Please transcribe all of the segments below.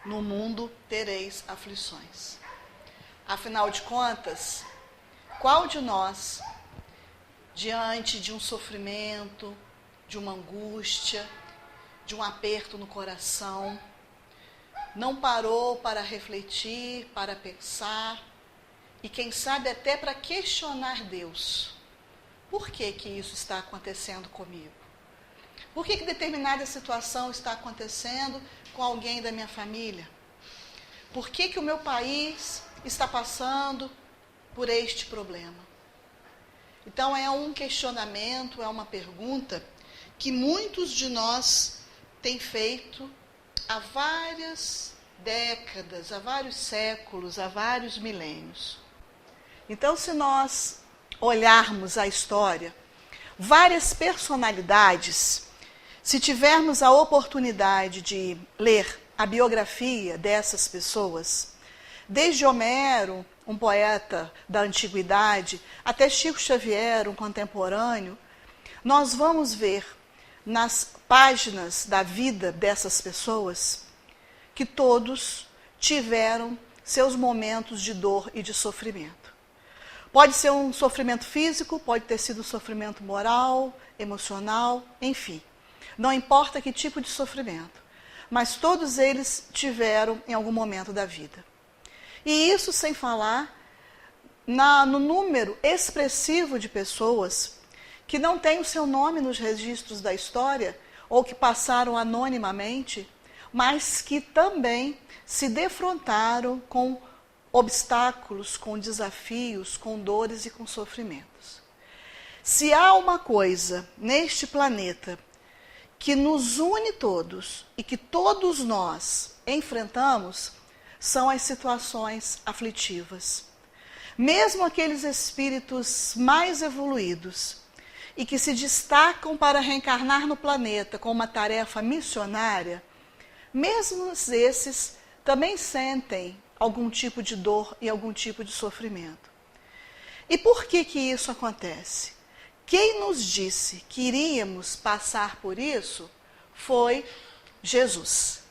no mundo tereis aflições. Afinal de contas, qual de nós, diante de um sofrimento, de uma angústia, de um aperto no coração, não parou para refletir, para pensar e quem sabe até para questionar Deus? Por que que isso está acontecendo comigo? Por que que determinada situação está acontecendo com alguém da minha família? Por que que o meu país está passando por este problema? Então é um questionamento, é uma pergunta que muitos de nós têm feito há várias décadas, há vários séculos, há vários milênios. Então, se nós olharmos a história, várias personalidades, se tivermos a oportunidade de ler a biografia dessas pessoas, desde Homero, um poeta da antiguidade, até Chico Xavier, um contemporâneo, nós vamos ver nas páginas da vida dessas pessoas que todos tiveram seus momentos de dor e de sofrimento. Pode ser um sofrimento físico, pode ter sido um sofrimento moral, emocional, enfim. Não importa que tipo de sofrimento, mas todos eles tiveram em algum momento da vida. E isso sem falar no número expressivo de pessoas que não têm o seu nome nos registros da história ou que passaram anonimamente, mas que também se defrontaram com obstáculos, com desafios, com dores e com sofrimentos. Se há uma coisa neste planeta que nos une todos e que todos nós enfrentamos, são as situações aflitivas. Mesmo aqueles espíritos mais evoluídos e que se destacam para reencarnar no planeta com uma tarefa missionária, mesmo esses também sentem algum tipo de dor e algum tipo de sofrimento. E por que que isso acontece? Quem nos disse que iríamos passar por isso foi Jesus.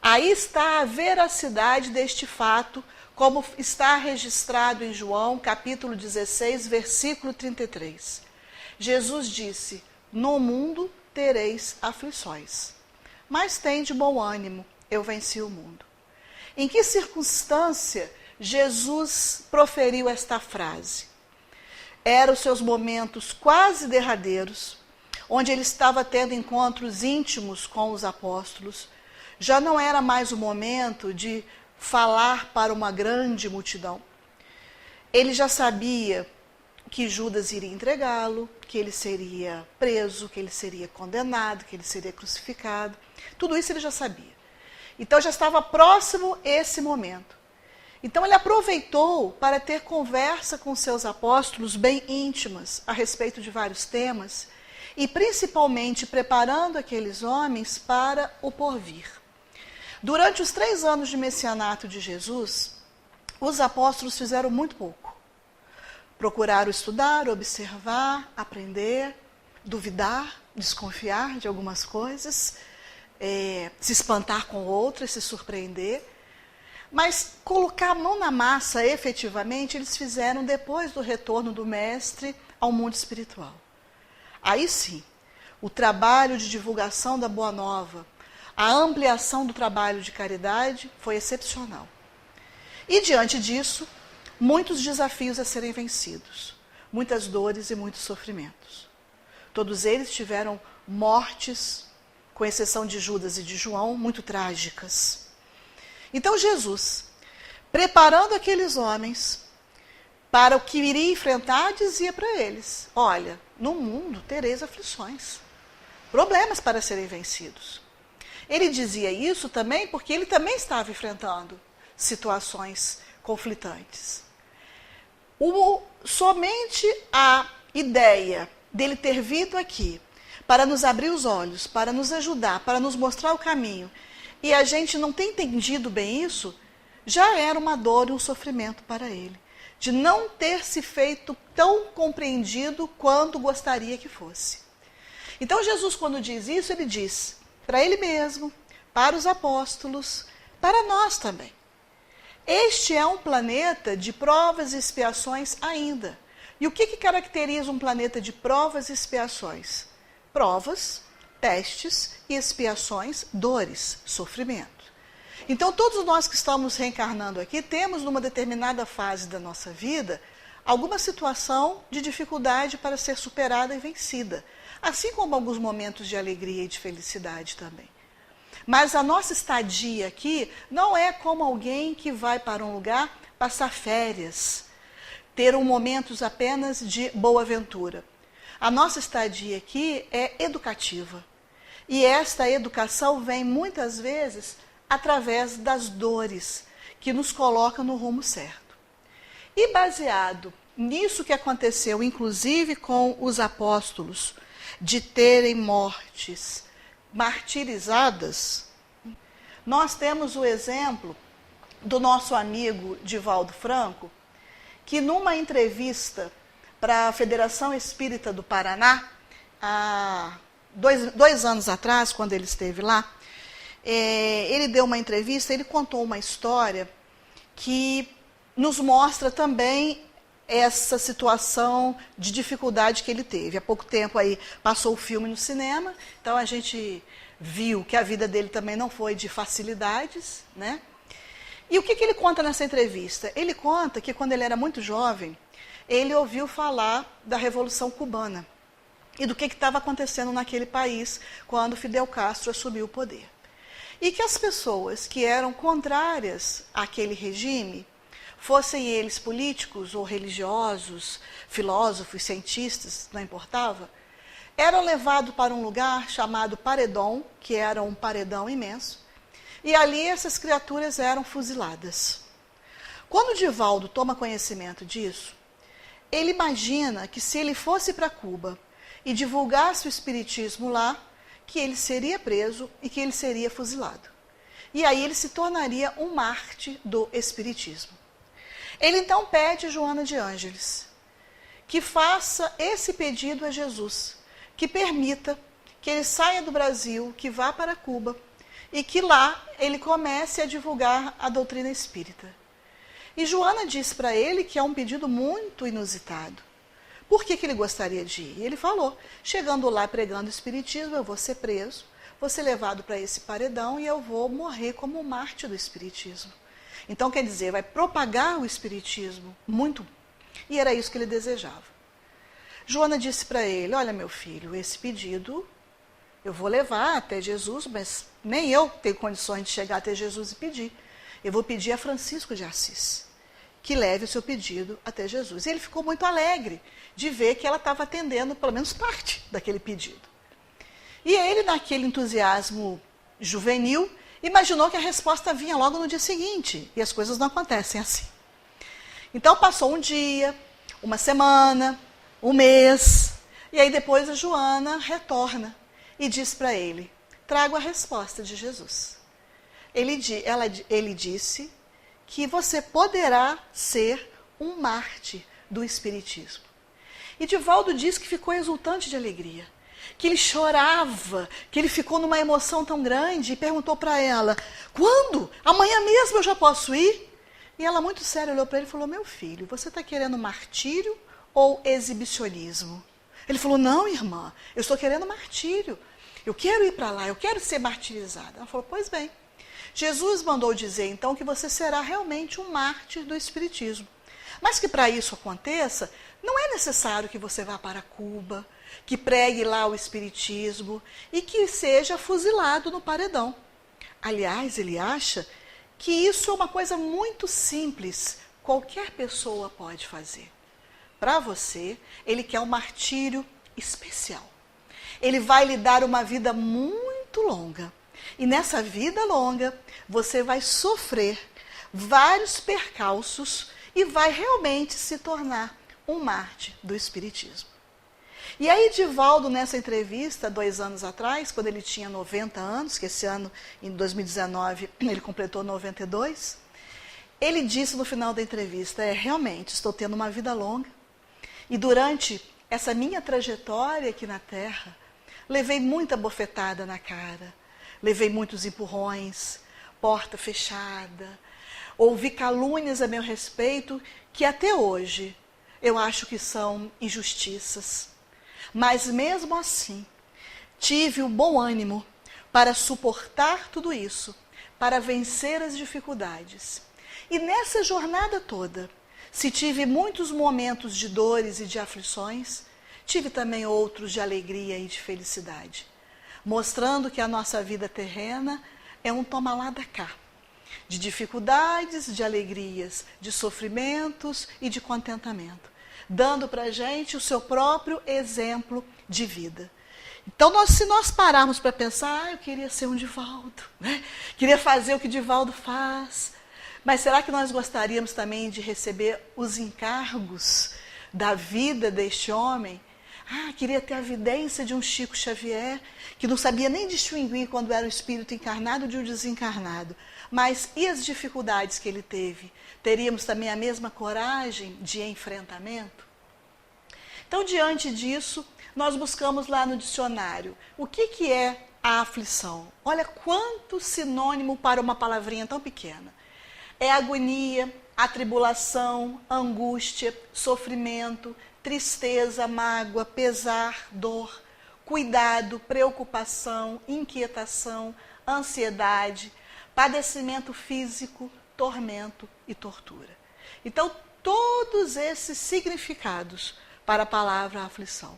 Aí está a veracidade deste fato, como está registrado em João, capítulo 16, versículo 33. Jesus disse: no mundo tereis aflições, mas tende bom ânimo, eu venci o mundo. Em que circunstância Jesus proferiu esta frase? Eram os seus momentos quase derradeiros, onde ele estava tendo encontros íntimos com os apóstolos. Já não era mais o momento de falar para uma grande multidão. Ele já sabia que Judas iria entregá-lo, que ele seria preso, que ele seria condenado, que ele seria crucificado. Tudo isso ele já sabia. Então já estava próximo esse momento. Então ele aproveitou para ter conversa com seus apóstolos bem íntimas a respeito de vários temas e principalmente preparando aqueles homens para o porvir. Durante os 3 anos de messianato de Jesus, os apóstolos fizeram muito pouco. Procuraram estudar, observar, aprender, duvidar, desconfiar de algumas coisas, se espantar com outras, se surpreender. Mas colocar a mão na massa efetivamente, eles fizeram depois do retorno do mestre ao mundo espiritual. Aí sim, o trabalho de divulgação da Boa Nova, a ampliação do trabalho de caridade foi excepcional. E diante disso, muitos desafios a serem vencidos, muitas dores e muitos sofrimentos. Todos eles tiveram mortes, com exceção de Judas e de João, muito trágicas. Então Jesus, preparando aqueles homens para o que iria enfrentar, dizia para eles: olha, no mundo tereis aflições, problemas para serem vencidos. Ele dizia isso também porque ele também estava enfrentando situações conflitantes. Somente a ideia dele ter vindo aqui para nos abrir os olhos, para nos ajudar, para nos mostrar o caminho, e a gente não tem entendido bem isso, já era uma dor e um sofrimento para ele, de não ter se feito tão compreendido quanto gostaria que fosse. Então Jesus, quando diz isso, ele diz para ele mesmo, para os apóstolos, para nós também. Este é um planeta de provas e expiações ainda. E o que caracteriza um planeta de provas e expiações? Provas, testes e expiações, dores, sofrimento. Então, todos nós que estamos reencarnando aqui, temos numa determinada fase da nossa vida, alguma situação de dificuldade para ser superada e vencida. Assim como alguns momentos de alegria e de felicidade também. Mas a nossa estadia aqui não é como alguém que vai para um lugar passar férias, ter momentos apenas de boa aventura. A nossa estadia aqui é educativa. E esta educação vem muitas vezes através das dores que nos colocam no rumo certo. E baseado nisso que aconteceu, inclusive com os apóstolos, de terem mortes martirizadas, nós temos o exemplo do nosso amigo Divaldo Franco, que numa entrevista para a Federação Espírita do Paraná, há dois anos atrás, quando ele esteve lá, ele deu uma entrevista, ele contou uma história que nos mostra também essa situação de dificuldade que ele teve. Há pouco tempo aí passou o filme no cinema, então a gente viu que a vida dele também não foi de facilidades, né? E o que ele conta nessa entrevista? Ele conta que quando ele era muito jovem, ele ouviu falar da Revolução Cubana e do que estava acontecendo naquele país quando Fidel Castro assumiu o poder. E que as pessoas que eram contrárias àquele regime, fossem eles políticos ou religiosos, filósofos, cientistas, não importava, eram levados para um lugar chamado Paredão, que era um paredão imenso, e ali essas criaturas eram fuziladas. Quando Divaldo toma conhecimento disso, ele imagina que se ele fosse para Cuba e divulgasse o espiritismo lá, que ele seria preso e que ele seria fuzilado. E aí ele se tornaria um mártir do espiritismo. Ele então pede a Joana de Ângeles que faça esse pedido a Jesus, que permita que ele saia do Brasil, que vá para Cuba e que lá ele comece a divulgar a doutrina espírita. E Joana disse para ele que é um pedido muito inusitado. Por que ele gostaria de ir? E ele falou, chegando lá pregando o espiritismo, eu vou ser preso, vou ser levado para esse paredão e eu vou morrer como mártir do espiritismo. Então, quer dizer, vai propagar o espiritismo muito. E era isso que ele desejava. Joana disse para ele, olha meu filho, esse pedido eu vou levar até Jesus, mas nem eu tenho condições de chegar até Jesus e pedir. Eu vou pedir a Francisco de Assis, que leve o seu pedido até Jesus. E ele ficou muito alegre de ver que ela estava atendendo pelo menos parte daquele pedido. E ele, naquele entusiasmo juvenil, imaginou que a resposta vinha logo no dia seguinte, e as coisas não acontecem assim. Então passou um dia, uma semana, um mês, e aí depois a Joana retorna e diz para ele, trago a resposta de Jesus. Ele disse que você poderá ser um mártir do espiritismo. E Divaldo diz que ficou exultante de alegria, que ele chorava, que ele ficou numa emoção tão grande e perguntou para ela, quando? Amanhã mesmo eu já posso ir? E ela muito séria olhou para ele e falou, meu filho, você está querendo martírio ou exibicionismo? Ele falou, não irmã, eu estou querendo martírio, eu quero ir para lá, eu quero ser martirizada. Ela falou, pois bem, Jesus mandou dizer então que você será realmente um mártir do espiritismo. Mas que para isso aconteça, não é necessário que você vá para Cuba, que pregue lá o espiritismo e que seja fuzilado no paredão. Aliás, ele acha que isso é uma coisa muito simples, qualquer pessoa pode fazer. Para você, ele quer um martírio especial. Ele vai lhe dar uma vida muito longa. E nessa vida longa, você vai sofrer vários percalços e vai realmente se tornar um mártir do espiritismo. E aí Divaldo, nessa entrevista, 2 anos atrás, quando ele tinha 90 anos, que esse ano, em 2019, ele completou 92, ele disse no final da entrevista, realmente, estou tendo uma vida longa, e durante essa minha trajetória aqui na Terra, levei muita bofetada na cara, levei muitos empurrões, porta fechada, ouvi calúnias a meu respeito que até hoje eu acho que são injustiças. Mas mesmo assim, tive o bom ânimo para suportar tudo isso, para vencer as dificuldades. E nessa jornada toda, se tive muitos momentos de dores e de aflições, tive também outros de alegria e de felicidade, mostrando que a nossa vida terrena é um toma lá da cá, de dificuldades, de alegrias, de sofrimentos e de contentamento, dando para a gente o seu próprio exemplo de vida. Então, se nós pararmos para pensar, eu queria ser um Divaldo, né? Queria fazer o que Divaldo faz, mas será que nós gostaríamos também de receber os encargos da vida deste homem? Queria ter a vidência de um Chico Xavier, que não sabia nem distinguir quando era um espírito encarnado de um desencarnado. Mas e as dificuldades que ele teve? Teríamos também a mesma coragem de enfrentamento? Então, diante disso, nós buscamos lá no dicionário o que é a aflição. Olha quanto sinônimo para uma palavrinha tão pequena. É agonia, atribulação, angústia, sofrimento, tristeza, mágoa, pesar, dor, cuidado, preocupação, inquietação, ansiedade, padecimento físico, tormento e tortura. Então, todos esses significados para a palavra aflição.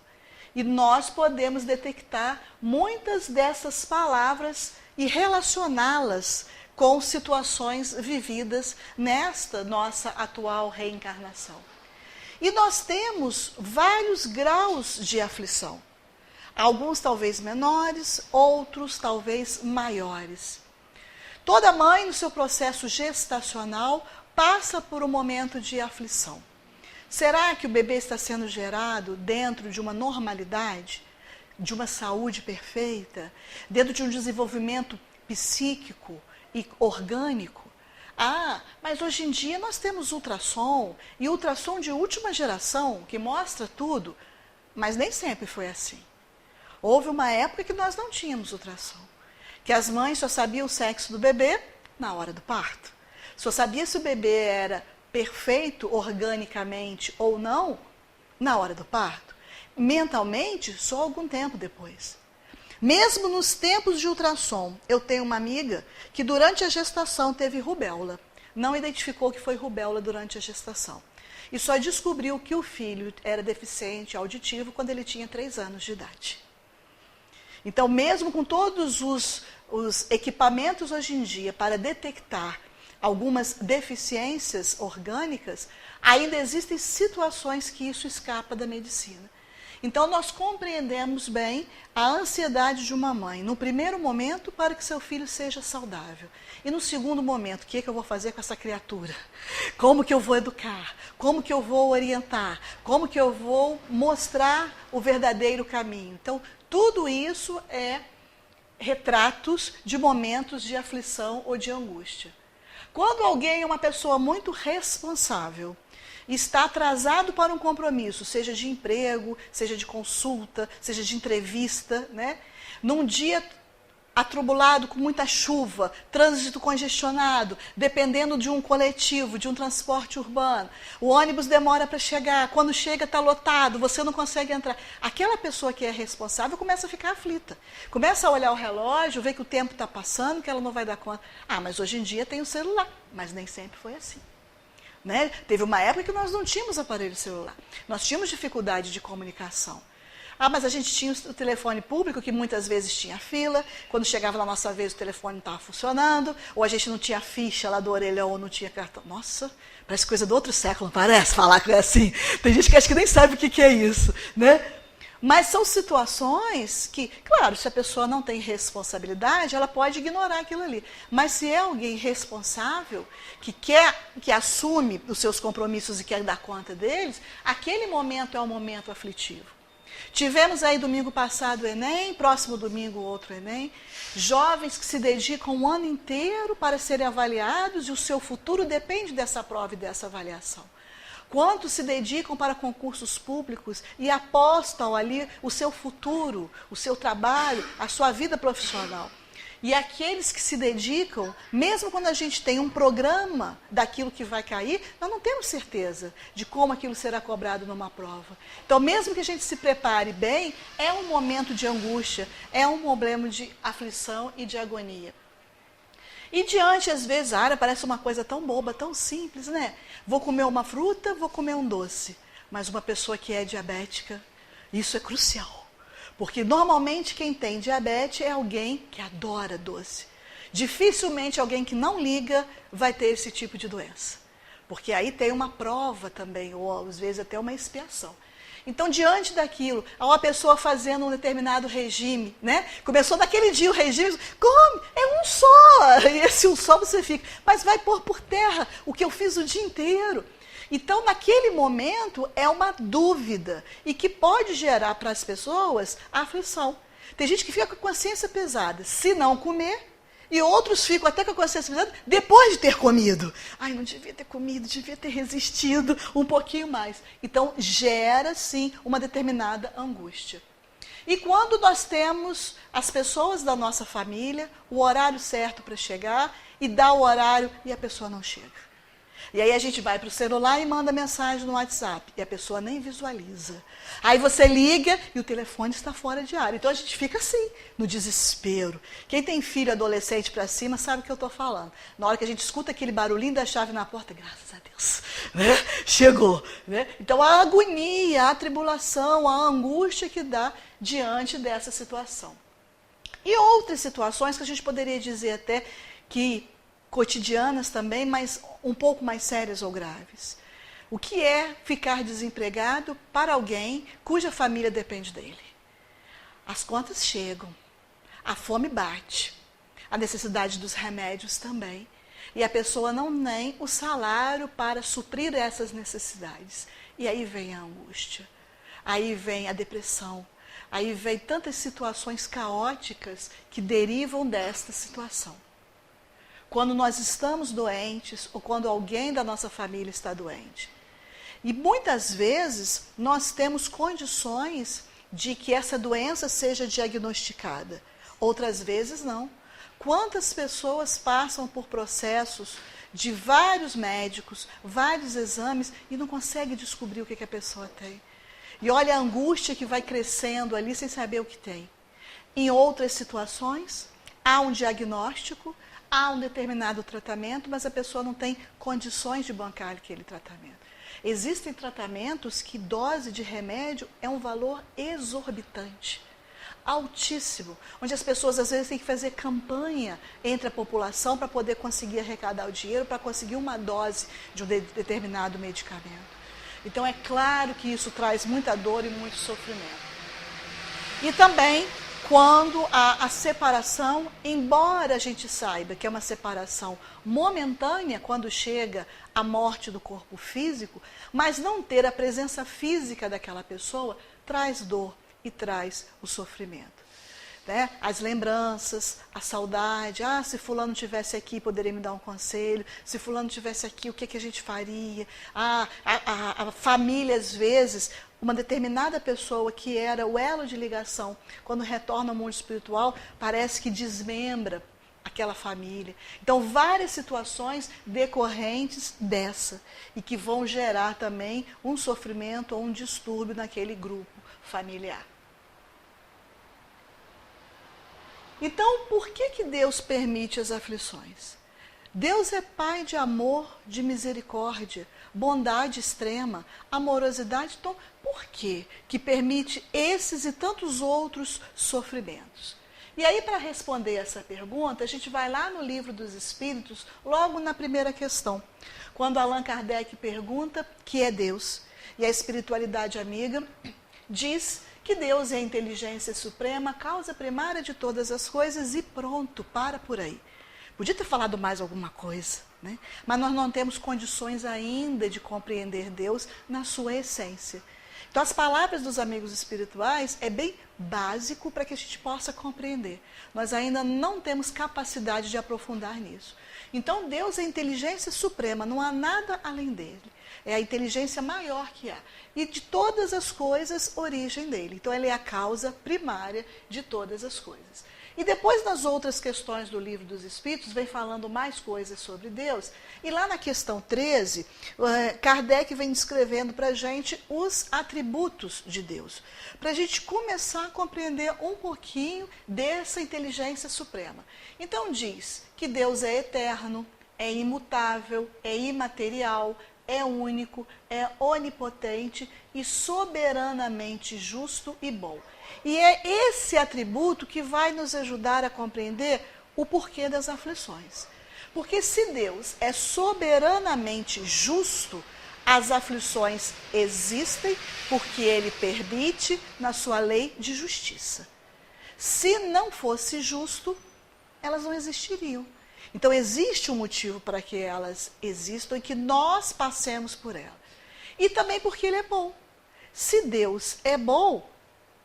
E nós podemos detectar muitas dessas palavras e relacioná-las com situações vividas nesta nossa atual reencarnação. E nós temos vários graus de aflição. Alguns talvez menores, outros talvez maiores. Toda mãe, no seu processo gestacional, passa por um momento de aflição. Será que o bebê está sendo gerado dentro de uma normalidade, de uma saúde perfeita, dentro de um desenvolvimento psíquico e orgânico? Mas hoje em dia nós temos ultrassom, e ultrassom de última geração, que mostra tudo, mas nem sempre foi assim. Houve uma época que nós não tínhamos ultrassom, que as mães só sabiam o sexo do bebê na hora do parto. Só sabia se o bebê era perfeito organicamente ou não na hora do parto. Mentalmente, só algum tempo depois. Mesmo nos tempos de ultrassom, eu tenho uma amiga que durante a gestação teve rubéola. Não identificou que foi rubéola durante a gestação. E só descobriu que o filho era deficiente auditivo quando ele tinha 3 anos de idade. Então, mesmo com todos os equipamentos hoje em dia para detectar algumas deficiências orgânicas, ainda existem situações que isso escapa da medicina. Então, nós compreendemos bem a ansiedade de uma mãe, no primeiro momento, para que seu filho seja saudável. E no segundo momento, o que eu vou fazer com essa criatura? Como que eu vou educar? Como que eu vou orientar? Como que eu vou mostrar o verdadeiro caminho? Então, tudo isso é retratos de momentos de aflição ou de angústia. Quando alguém é uma pessoa muito responsável, está atrasado para um compromisso, seja de emprego, seja de consulta, seja de entrevista, né? Num dia atribulado com muita chuva, trânsito congestionado, dependendo de um coletivo, de um transporte urbano, o ônibus demora para chegar, quando chega está lotado, você não consegue entrar. Aquela pessoa que é responsável começa a ficar aflita, começa a olhar o relógio, ver que o tempo está passando, que ela não vai dar conta. Mas hoje em dia tem o celular, mas nem sempre foi assim. Né? Teve uma época que nós não tínhamos aparelho celular, nós tínhamos dificuldade de comunicação. Mas a gente tinha o telefone público, que muitas vezes tinha fila, quando chegava na nossa vez o telefone não estava funcionando, ou a gente não tinha ficha lá do orelhão, ou não tinha cartão. Nossa, parece coisa do outro século, não parece falar que é assim? Tem gente que acha que nem sabe o que é isso, né? Mas são situações que, claro, se a pessoa não tem responsabilidade, ela pode ignorar aquilo ali. Mas se é alguém responsável, que assume os seus compromissos e quer dar conta deles, aquele momento é um momento aflitivo. Tivemos aí domingo passado o Enem, próximo domingo outro Enem, jovens que se dedicam um ano inteiro para serem avaliados e o seu futuro depende dessa prova e dessa avaliação. Quantos se dedicam para concursos públicos e apostam ali o seu futuro, o seu trabalho, a sua vida profissional. E aqueles que se dedicam, mesmo quando a gente tem um programa daquilo que vai cair, nós não temos certeza de como aquilo será cobrado numa prova. Então, mesmo que a gente se prepare bem, é um momento de angústia, é um problema de aflição e de agonia. E diante, às vezes, parece uma coisa tão boba, tão simples, né? Vou comer uma fruta, vou comer um doce. Mas uma pessoa que é diabética, isso é crucial. Porque normalmente quem tem diabetes é alguém que adora doce. Dificilmente alguém que não liga vai ter esse tipo de doença. Porque aí tem uma prova também, ou às vezes até uma expiação. Então, diante daquilo, a pessoa fazendo um determinado regime, né? Começou naquele dia o regime, come, é um só. E esse um só você fica, mas vai pôr por terra o que eu fiz o dia inteiro. Então, naquele momento, é uma dúvida e que pode gerar para as pessoas aflição. Tem gente que fica com a consciência pesada se não comer, e outros ficam até com a consciência pesada depois de ter comido. Ai, não devia ter comido, devia ter resistido um pouquinho mais. Então, gera, sim, uma determinada angústia. E quando nós temos as pessoas da nossa família, o horário certo para chegar, e dá o horário e a pessoa não chega. E aí a gente vai para o celular e manda mensagem no WhatsApp. E a pessoa nem visualiza. Aí você liga e o telefone está fora de área. Então a gente fica assim, no desespero. Quem tem filho adolescente para cima sabe o que eu estou falando. Na hora que a gente escuta aquele barulhinho da chave na porta, graças a Deus, né? Chegou. Né? Então a agonia, a tribulação, a angústia que dá diante dessa situação. E outras situações que a gente poderia dizer até que cotidianas também, mas um pouco mais sérias ou graves. O que é ficar desempregado para alguém cuja família depende dele? As contas chegam, a fome bate, a necessidade dos remédios também, e a pessoa não tem o salário para suprir essas necessidades. E aí vem a angústia, aí vem a depressão, aí vem tantas situações caóticas que derivam desta situação. Quando nós estamos doentes ou quando alguém da nossa família está doente. E muitas vezes nós temos condições de que essa doença seja diagnosticada. Outras vezes não. Quantas pessoas passam por processos de vários médicos, vários exames e não conseguem descobrir o que a pessoa tem. E olha a angústia que vai crescendo ali sem saber o que tem. Em outras situações, há um diagnóstico, há um determinado tratamento, mas a pessoa não tem condições de bancar aquele tratamento. Existem tratamentos que dose de remédio é um valor exorbitante, altíssimo, onde as pessoas às vezes têm que fazer campanha entre a população para poder conseguir arrecadar o dinheiro, para conseguir uma dose de um determinado medicamento. Então é claro que isso traz muita dor e muito sofrimento. E também quando a separação, embora a gente saiba que é uma separação momentânea, quando chega a morte do corpo físico, mas não ter a presença física daquela pessoa, traz dor e traz o sofrimento. Né? As lembranças, a saudade, se fulano estivesse aqui, poderia me dar um conselho, se fulano estivesse aqui, o que a gente faria? A família, às vezes, uma determinada pessoa que era o elo de ligação, quando retorna ao mundo espiritual, parece que desmembra aquela família. Então, várias situações decorrentes dessa, e que vão gerar também um sofrimento ou um distúrbio naquele grupo familiar. Então, por que Deus permite as aflições? Deus é Pai de amor, de misericórdia, bondade extrema, amorosidade. Então, por que permite esses e tantos outros sofrimentos? E aí, para responder essa pergunta, a gente vai lá no Livro dos Espíritos, logo na primeira questão, quando Allan Kardec pergunta que é Deus. E a espiritualidade amiga diz que Deus é a inteligência suprema, a causa primária de todas as coisas e pronto, para por aí. Podia ter falado mais alguma coisa, né? Mas nós não temos condições ainda de compreender Deus na sua essência. Então, as palavras dos amigos espirituais é bem básico para que a gente possa compreender. Nós ainda não temos capacidade de aprofundar nisso. Então, Deus é a inteligência suprema, não há nada além dele. É a inteligência maior que há. E de todas as coisas, origem dele. Então, ele é a causa primária de todas as coisas. E depois das outras questões do Livro dos Espíritos, vem falando mais coisas sobre Deus. E lá na questão 13, Kardec vem descrevendo para a gente os atributos de Deus. Para a gente começar a compreender um pouquinho dessa inteligência suprema. Então diz que Deus é eterno, é imutável, é imaterial, é único, é onipotente e soberanamente justo e bom. E é esse atributo que vai nos ajudar a compreender o porquê das aflições. Porque se Deus é soberanamente justo, as aflições existem porque Ele permite na sua lei de justiça. Se não fosse justo, elas não existiriam. Então existe um motivo para que elas existam e que nós passemos por ela. E também porque Ele é bom. Se Deus é bom,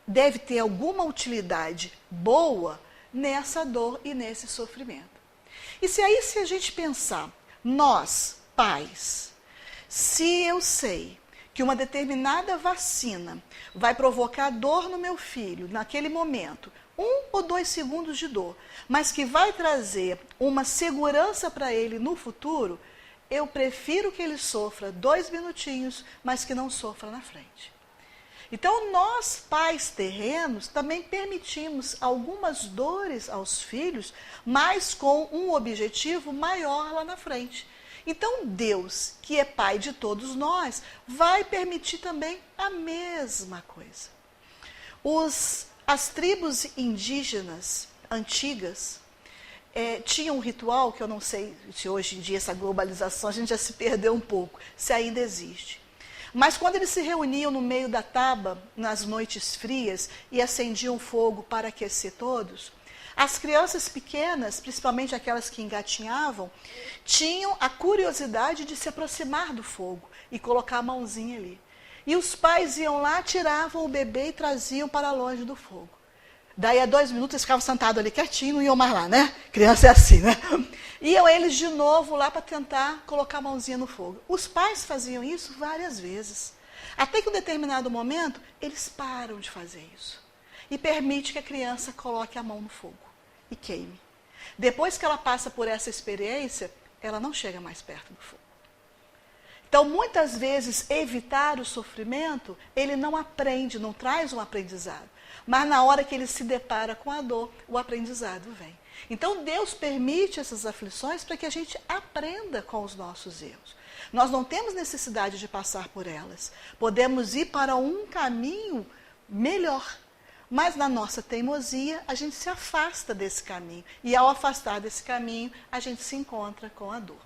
deve ter alguma utilidade boa nessa dor e nesse sofrimento. E se a gente pensar, nós, pais, se eu sei que uma determinada vacina vai provocar dor no meu filho naquele momento, 1 ou 2 segundos de dor, mas que vai trazer uma segurança para ele no futuro, eu prefiro que ele sofra 2 minutinhos, mas que não sofra na frente. Então, nós, pais terrenos, também permitimos algumas dores aos filhos, mas com um objetivo maior lá na frente. Então, Deus, que é Pai de todos nós, vai permitir também a mesma coisa. As tribos indígenas antigas tinham um ritual, que eu não sei se hoje em dia essa globalização a gente já se perdeu um pouco, se ainda existe. Mas quando eles se reuniam no meio da taba, nas noites frias, e acendiam fogo para aquecer todos, as crianças pequenas, principalmente aquelas que engatinhavam, tinham a curiosidade de se aproximar do fogo e colocar a mãozinha ali. E os pais iam lá, tiravam o bebê e traziam para longe do fogo. Daí a 2 minutos eles ficavam sentados ali quietinho, não iam mais lá, né? Criança é assim, né? Iam eles de novo lá para tentar colocar a mãozinha no fogo. Os pais faziam isso várias vezes. Até que em um determinado momento, eles param de fazer isso. E permite que a criança coloque a mão no fogo e queime. Depois que ela passa por essa experiência, ela não chega mais perto do fogo. Então, muitas vezes, evitar o sofrimento, ele não aprende, não traz um aprendizado. Mas na hora que ele se depara com a dor, o aprendizado vem. Então, Deus permite essas aflições para que a gente aprenda com os nossos erros. Nós não temos necessidade de passar por elas. Podemos ir para um caminho melhor. Mas na nossa teimosia, a gente se afasta desse caminho. E ao afastar desse caminho, a gente se encontra com a dor.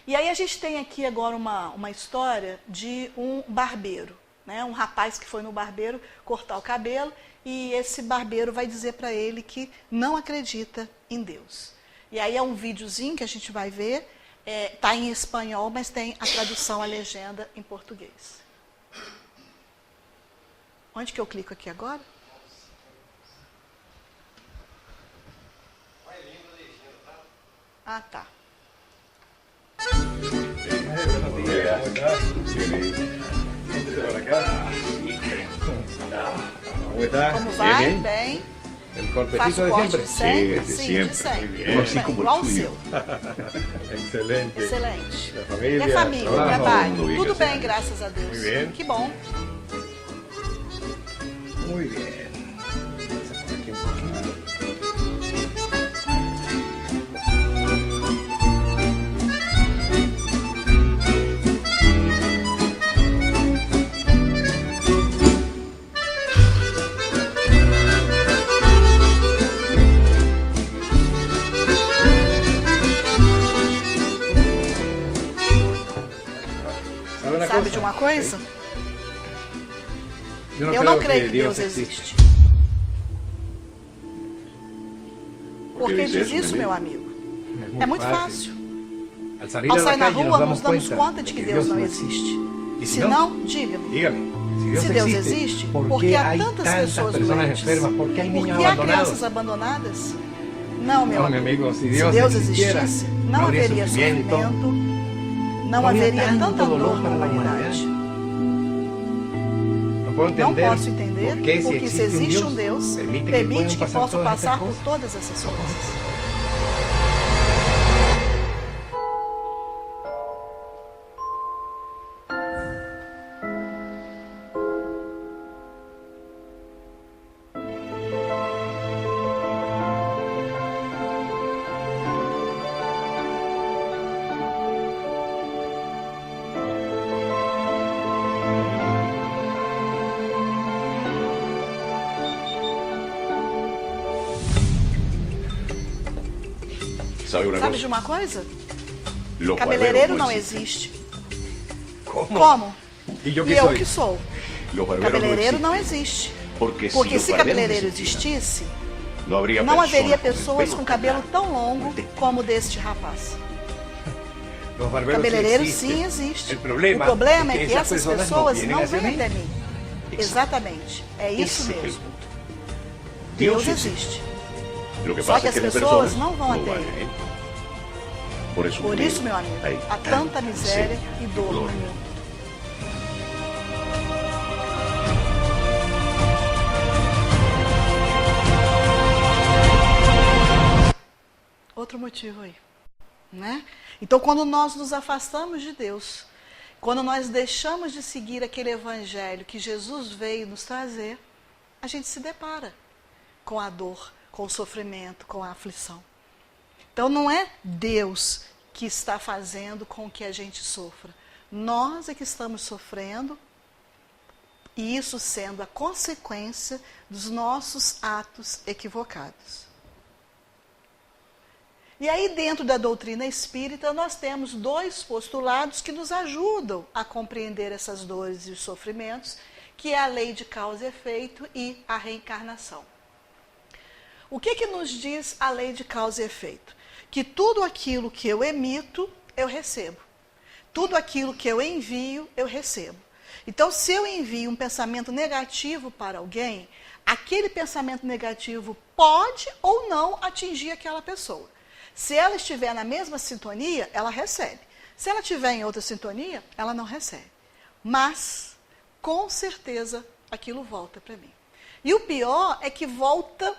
E aí a gente tem aqui agora uma história de um barbeiro. Né, um rapaz que foi no barbeiro cortar o cabelo e esse barbeiro vai dizer para ele que não acredita em Deus. E aí é um videozinho que a gente vai ver, está em espanhol, mas tem a tradução, a legenda em português. Onde que eu clico aqui agora? Ah, tá. Como vai? Bem. El cortecito Faço de corte de siempre. sempre? Sí, Sim, de de sempre. Muy bien. Así como Igual el o suyo. seu. Excelente. Excelente. La familia, E a família, o trabajo, trabalho? tudo bem, Tudo graças a bem, Deus. graças a Deus. Muy bien. Que bom. Muy bien. Vamos a poner aquí un poquito. ¿Sabe De uma coisa? Yo Eu não creio que Deus existe. Por que diz isso, meu amigo? É muito fácil. Al salir Ao a la sair na calle rua, nos nos damos conta de que Deus não existe. E Se não, diga-me. Dígame. Se Deus existe, por que há tantas pessoas doentes? ¿Por qué hay Por niños que há abandonados? crianças abandonadas? Não, meu No, mi amigo. amigo, si Se Dios Deus existiera, existisse, no não habría haveria sufrimiento, sofrimento, não haveria tanto tanta dolor dor na para la humanidade. Lo Não posso entender porque se existe um Deus, permite que possa passar por todas essas coisas. Sabe de uma coisa? Cabeleireiro não existe. Como? E eu que sou? Cabeleireiro não existe. Porque se cabeleireiro existisse, não haveria pessoas com cabelo tão longo como o deste rapaz. Cabeleireiro sim existe. O problema é que essas pessoas não vêm até mim. Exatamente. É isso mesmo. Deus existe. Só que as pessoas não vão até ele. Por isso, meu amigo, há tanta miséria e dor no mundo. Outro motivo aí, né? Então, quando nós nos afastamos de Deus, quando nós deixamos de seguir aquele evangelho que Jesus veio nos trazer, a gente se depara com a dor, com o sofrimento, com a aflição. Então, não é Deus que está fazendo com que a gente sofra. Nós é que estamos sofrendo, e isso sendo a consequência dos nossos atos equivocados. E aí, dentro da doutrina espírita, nós temos dois postulados que nos ajudam a compreender essas dores e os sofrimentos, que é a lei de causa e efeito e a reencarnação. O que nos diz a lei de causa e efeito? Que tudo aquilo que eu emito, eu recebo. Tudo aquilo que eu envio, eu recebo. Então, se eu envio um pensamento negativo para alguém, aquele pensamento negativo pode ou não atingir aquela pessoa. Se ela estiver na mesma sintonia, ela recebe. Se ela estiver em outra sintonia, ela não recebe. Mas, com certeza, aquilo volta para mim. E o pior é que volta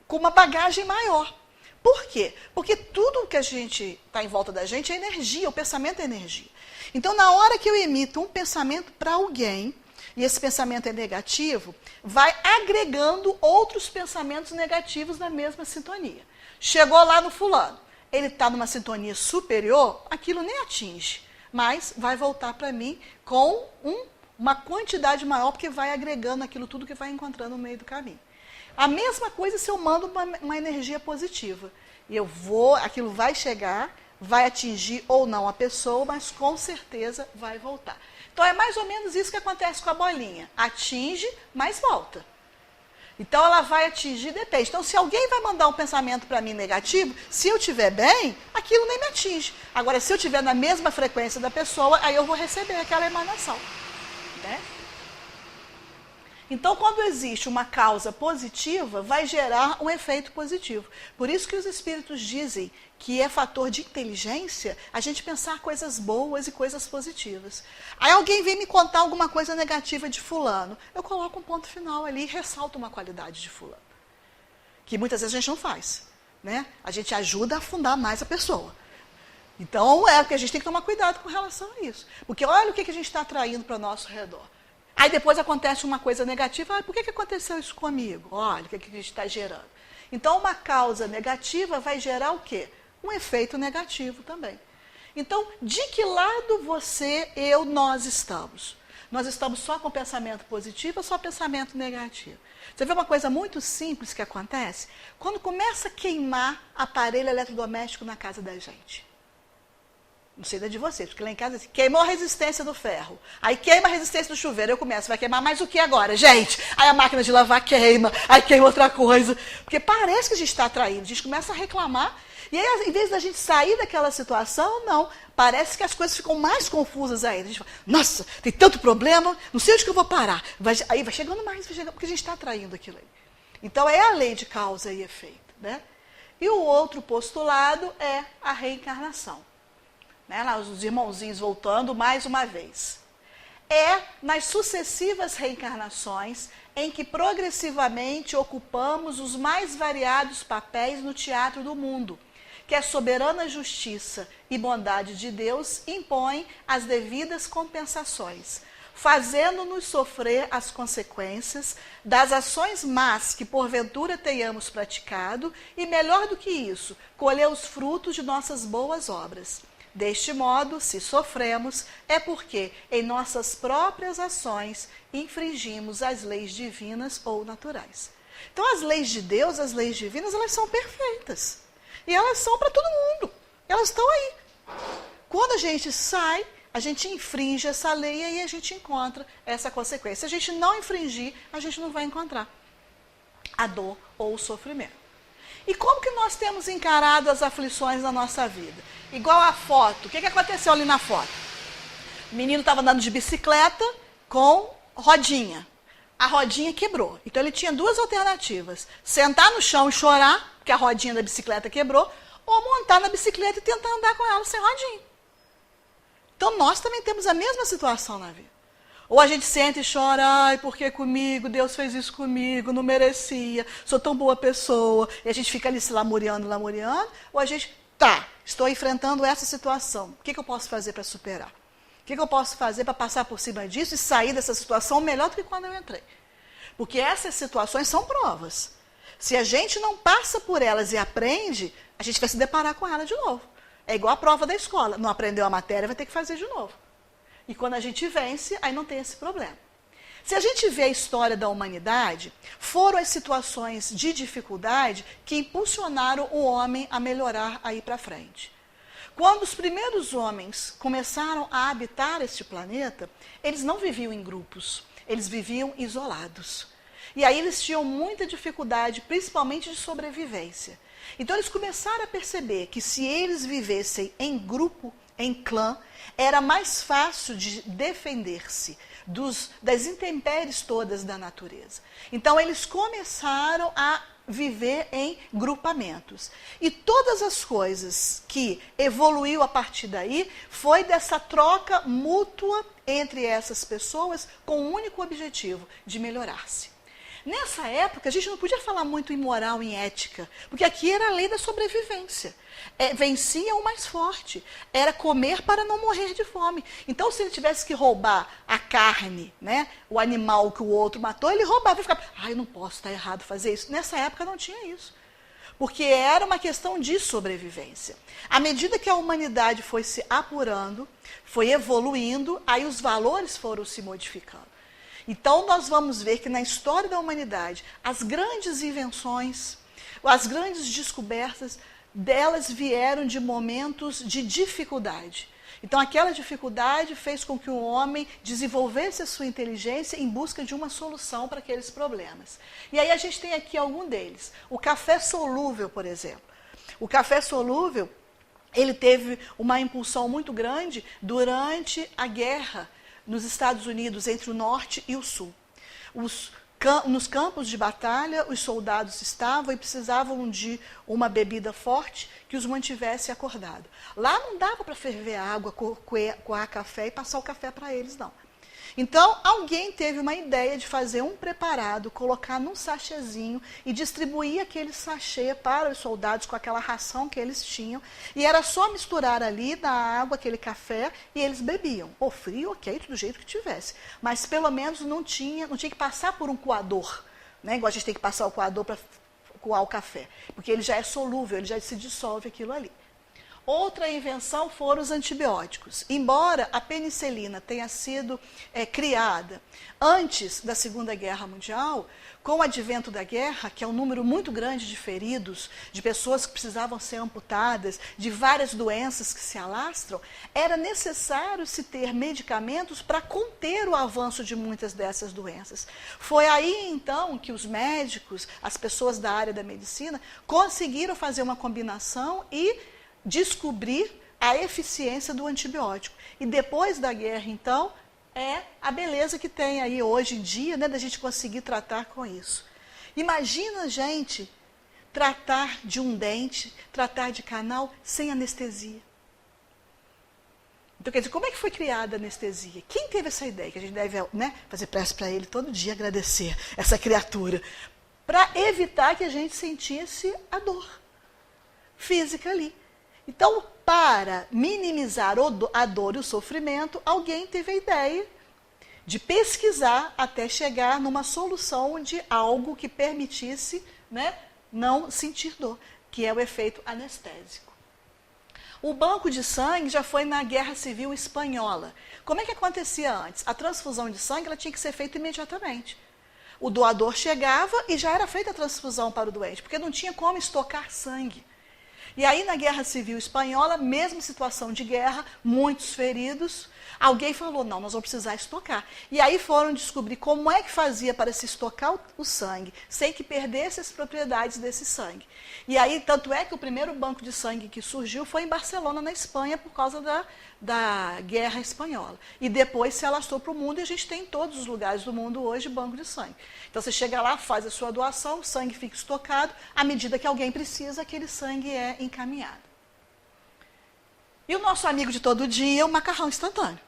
com uma bagagem maior. Por quê? Porque tudo que a gente está em volta da gente é energia, o pensamento é energia. Então, na hora que eu emito um pensamento para alguém, e esse pensamento é negativo, vai agregando outros pensamentos negativos na mesma sintonia. Chegou lá no fulano, ele está numa sintonia superior, aquilo nem atinge, mas vai voltar para mim com uma quantidade maior, porque vai agregando aquilo tudo que vai encontrando no meio do caminho. A mesma coisa se eu mando uma energia positiva. Aquilo vai chegar, vai atingir ou não a pessoa, mas com certeza vai voltar. Então é mais ou menos isso que acontece com a bolinha. Atinge, mas volta. Então ela vai atingir, depende. Então se alguém vai mandar um pensamento para mim negativo, se eu estiver bem, aquilo nem me atinge. Agora, se eu estiver na mesma frequência da pessoa, aí eu vou receber aquela emanação, né? Então, quando existe uma causa positiva, vai gerar um efeito positivo. Por isso que os espíritos dizem que é fator de inteligência a gente pensar coisas boas e coisas positivas. Aí alguém vem me contar alguma coisa negativa de fulano. Eu coloco um ponto final ali e ressalto uma qualidade de fulano. Que muitas vezes a gente não faz, né? A gente ajuda a afundar mais a pessoa. Então, porque a gente tem que tomar cuidado com relação a isso. Porque olha o que a gente está atraindo para o nosso redor. Aí depois acontece uma coisa negativa, por que aconteceu isso comigo? Olha, o que a gente está gerando. Então, uma causa negativa vai gerar o quê? Um efeito negativo também. Então, de que lado você, nós estamos? Nós estamos só com pensamento positivo ou só pensamento negativo? Você vê uma coisa muito simples que acontece? Quando começa a queimar aparelho eletrodoméstico na casa da gente. Não sei da de vocês, porque lá em casa, assim, queimou a resistência do ferro. Aí queima a resistência do chuveiro, eu começo, vai queimar mais o que agora, gente? Aí a máquina de lavar queima, aí queima outra coisa. Porque parece que a gente está atraindo, a gente começa a reclamar. E aí, em vez da gente sair daquela situação, não. Parece que as coisas ficam mais confusas ainda. A gente fala, nossa, tem tanto problema, não sei onde que eu vou parar. Aí vai chegando mais, porque a gente está atraindo aquilo aí. Então, é a lei de causa e efeito, né? E o outro postulado é a reencarnação. Né, lá, os irmãozinhos voltando mais uma vez. é nas sucessivas reencarnações em que progressivamente ocupamos os mais variados papéis no teatro do mundo, que a soberana justiça e bondade de Deus impõem as devidas compensações, fazendo-nos sofrer as consequências das ações más que porventura tenhamos praticado e, melhor do que isso, colher os frutos de nossas boas obras. Deste modo, se sofremos, é porque em nossas próprias ações infringimos as leis divinas ou naturais. Então, as leis de Deus, as leis divinas, elas são perfeitas. E elas são para todo mundo. Elas estão aí. Quando a gente sai, a gente infringe essa lei e aí a gente encontra essa consequência. Se a gente não infringir, a gente não vai encontrar a dor ou o sofrimento. E como que nós temos encarado as aflições na nossa vida? Igual a foto. O que aconteceu ali na foto? O menino estava andando de bicicleta com rodinha. A rodinha quebrou. Então ele tinha duas alternativas. Sentar no chão e chorar, porque a rodinha da bicicleta quebrou, ou montar na bicicleta e tentar andar com ela sem rodinha. Então nós também temos a mesma situação na vida. Ou a gente senta e chora, ai, por que comigo? Deus fez isso comigo, não merecia, sou tão boa pessoa. E a gente fica ali se lamuriando. Ou a gente, estou enfrentando essa situação. O que eu posso fazer para superar? O que eu posso fazer para passar por cima disso e sair dessa situação melhor do que quando eu entrei? Porque essas situações são provas. Se a gente não passa por elas e aprende, a gente vai se deparar com ela de novo. É igual a prova da escola. Não aprendeu a matéria, vai ter que fazer de novo. E quando a gente vence, aí não tem esse problema. Se a gente vê a história da humanidade, foram as situações de dificuldade que impulsionaram o homem a melhorar, a ir para frente. Quando os primeiros homens começaram a habitar este planeta, eles não viviam em grupos, eles viviam isolados. E aí eles tinham muita dificuldade, principalmente de sobrevivência. Então eles começaram a perceber que se eles vivessem em grupo, em clã, era mais fácil de defender-se das intempéries todas da natureza. Então eles começaram a viver em grupamentos. E todas as coisas que evoluiu a partir daí foi dessa troca mútua entre essas pessoas com o único objetivo de melhorar-se. Nessa época, a gente não podia falar muito em moral, em ética, porque aqui era a lei da sobrevivência. Vencia o mais forte. Era comer para não morrer de fome. Então, se ele tivesse que roubar a carne, né, o animal que o outro matou, ele roubava e ficava, eu não posso, está errado fazer isso. Nessa época não tinha isso. Porque era uma questão de sobrevivência. À medida que a humanidade foi se apurando, foi evoluindo, aí os valores foram se modificando. Então, nós vamos ver que na história da humanidade, as grandes invenções, as grandes descobertas, delas vieram de momentos de dificuldade. Então, aquela dificuldade fez com que o homem desenvolvesse a sua inteligência em busca de uma solução para aqueles problemas. E aí a gente tem aqui algum deles. O café solúvel, por exemplo. O café solúvel, ele teve uma impulsão muito grande durante a guerra nos Estados Unidos, entre o norte e o sul. Nos campos de batalha, os soldados estavam e precisavam de uma bebida forte que os mantivesse acordados. Lá não dava para ferver água, coar café e passar o café para eles, não. Então, alguém teve uma ideia de fazer um preparado, colocar num sachêzinho e distribuir aquele sachê para os soldados com aquela ração que eles tinham. E era só misturar ali na água aquele café e eles bebiam. Ou frio, ok, do jeito que tivesse. Mas pelo menos não tinha que passar por um coador, né? Igual a gente tem que passar o coador para coar o café. Porque ele já é solúvel, ele já se dissolve aquilo ali. Outra invenção foram os antibióticos. Embora a penicilina tenha sido criada antes da Segunda Guerra Mundial, com o advento da guerra, que é um número muito grande de feridos, de pessoas que precisavam ser amputadas, de várias doenças que se alastram, era necessário se ter medicamentos para conter o avanço de muitas dessas doenças. Foi aí, então, que os médicos, as pessoas da área da medicina, conseguiram fazer uma combinação e descobrir a eficiência do antibiótico. E depois da guerra, então, é a beleza que tem aí hoje em dia, né, da gente conseguir tratar com isso. Imagina, gente, tratar de um dente, tratar de canal sem anestesia. Então, quer dizer, como é que foi criada a anestesia? Quem teve essa ideia? Que a gente deve, né, fazer prece para ele todo dia, agradecer essa criatura, para evitar que a gente sentisse a dor física ali. Então, para minimizar a dor e o sofrimento, alguém teve a ideia de pesquisar até chegar numa solução de algo que permitisse, né, não sentir dor, que é o efeito anestésico. O banco de sangue já foi na Guerra Civil Espanhola. Como é que acontecia antes? A transfusão de sangue ela tinha que ser feita imediatamente. O doador chegava e já era feita a transfusão para o doente, porque não tinha como estocar sangue. E aí, na Guerra Civil Espanhola, mesma situação de guerra, muitos feridos, alguém falou, não, nós vamos precisar estocar. E aí foram descobrir como é que fazia para se estocar o sangue, sem que perdesse as propriedades desse sangue. E aí, tanto é que o primeiro banco de sangue que surgiu foi em Barcelona, na Espanha, por causa da Guerra Espanhola. E depois se alastrou para o mundo, e a gente tem em todos os lugares do mundo hoje banco de sangue. Então, você chega lá, faz a sua doação, o sangue fica estocado, à medida que alguém precisa, aquele sangue é encaminhado. E o nosso amigo de todo dia, o macarrão instantâneo.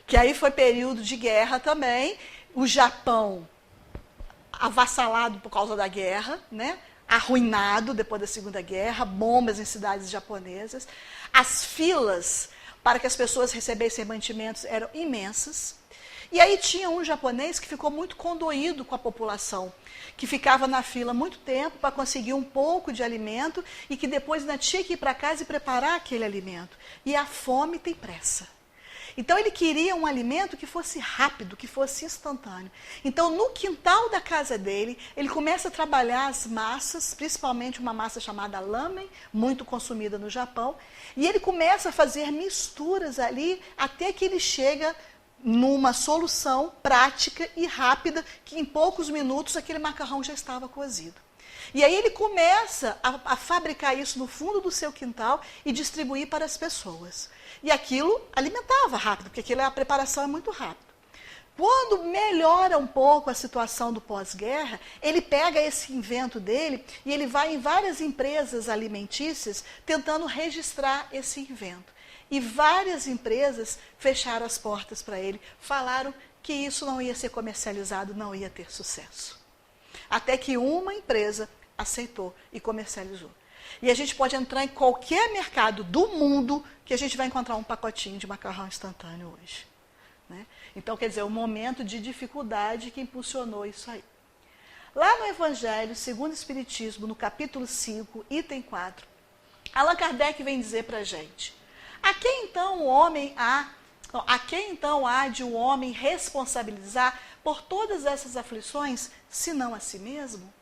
Que aí foi período de guerra também, o Japão avassalado por causa da guerra, né? Arruinado depois da Segunda Guerra, bombas em cidades japonesas. As filas para que as pessoas recebessem mantimentos eram imensas. E aí tinha um japonês que ficou muito condoído com a população, que ficava na fila muito tempo para conseguir um pouco de alimento e que depois ainda tinha que ir para casa e preparar aquele alimento. E a fome tem pressa. Então ele queria um alimento que fosse rápido, que fosse instantâneo. Então no quintal da casa dele, ele começa a trabalhar as massas, principalmente uma massa chamada lamen, muito consumida no Japão, e ele começa a fazer misturas ali até que ele chega numa solução prática e rápida, que em poucos minutos aquele macarrão já estava cozido. E aí ele começa a fabricar isso no fundo do seu quintal e distribuir para as pessoas. E aquilo alimentava rápido, porque a preparação é muito rápida. Quando melhora um pouco a situação do pós-guerra, ele pega esse invento dele e ele vai em várias empresas alimentícias tentando registrar esse invento. E várias empresas fecharam as portas para ele, falaram que isso não ia ser comercializado, não ia ter sucesso. Até que uma empresa aceitou e comercializou. E a gente pode entrar em qualquer mercado do mundo que a gente vai encontrar um pacotinho de macarrão instantâneo hoje. Né? Então, quer dizer, um momento de dificuldade que impulsionou isso aí. Lá no Evangelho, segundo o Espiritismo, no capítulo 5, item 4, Allan Kardec vem dizer para a gente, a quem então há de um homem responsabilizar por todas essas aflições, senão a si mesmo?